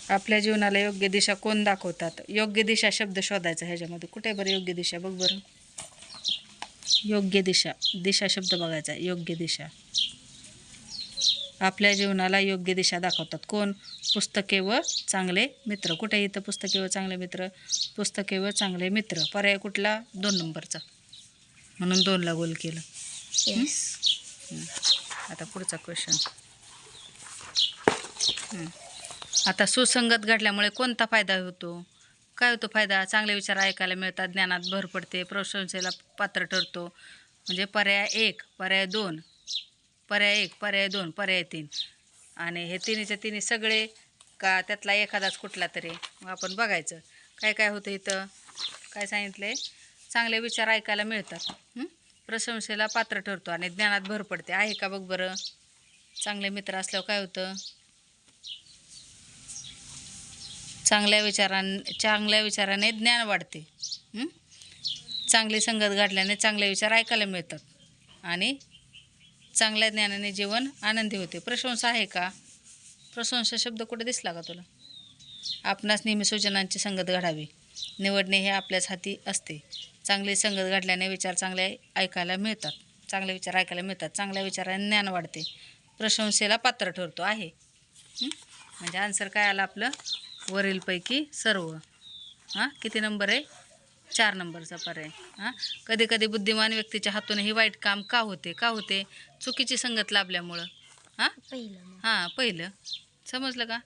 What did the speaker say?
आपल्या जीवनाला योग्य दिशा कोण दाखवतात? योग्य दिशा शब्द शोधायचा ह्याच्यामध्ये. कुठे बरं योग्य दिशा? बघ बरं. योग्य दिशा, दिशा शब्द बघायचा. योग्य दिशा. आपल्या जीवनाला योग्य दिशा दाखवतात कोण? पुस्तके व चांगले मित्र. कुठे इथं पुस्तके व चांगले मित्र? पुस्तके व चांगले मित्र. पर्याय कुठला? 2 नंबरचा. म्हणून 2ला गोल केलं. आता पुढचा क्वेश्चन. आता सुसंगत घडल्यामुळे कोणता फायदा होतो? काय होतो फायदा? चांगले विचार ऐकायला मिळतात, ज्ञानात भर पडते, प्रशंसेला पात्र ठरतो. म्हणजे पर्याय 1, पर्याय 2, पर्याय 1, पर्याय 2, पर्याय 3. आणि हे तिन्हीचे तिन्ही सगळे का त्यातला एखादाच कुठला तरी? मग आपण बघायचं काय काय होतं इथं. काय सांगितले? चांगले विचार ऐकायला मिळतात, प्रशंसेला पात्र ठरतो आणि ज्ञानात भर पडते. आहे का बघ बरं? चांगले मित्र असल्यावर काय होतं? चांगल्या विचाराने ज्ञान वाढते. चांगली संगत गाठल्याने चांगले विचार ऐकायला मिळतात आणि चांगल्या ज्ञानाने जीवन आनंदी होते. प्रशंसा आहे का? प्रशंसा शब्द कुठे दिसला का तुला? आपणास नेहमी सूचनांची संगत घडावी. निवडणे हे आपल्याच हाती असते. चांगली संगत घडल्याने विचार चांगले ऐकायला मिळतात, चांगले विचार ऐकायला मिळतात, चांगल्या विचाराने ज्ञान वाढते, प्रशंसेला पात्र ठरतो. आहे म्हणजे आन्सर काय आलं आपलं? वरीलपैकी सर्व. किती नंबर आहे? 4 नंबरचा पर्याय. कधी कधी बुद्धिमान व्यक्तीच्या हातूनही वाईट काम का होते? का होते? चुकीची संगत लाभल्यामुळं. पहिलं समजलं का?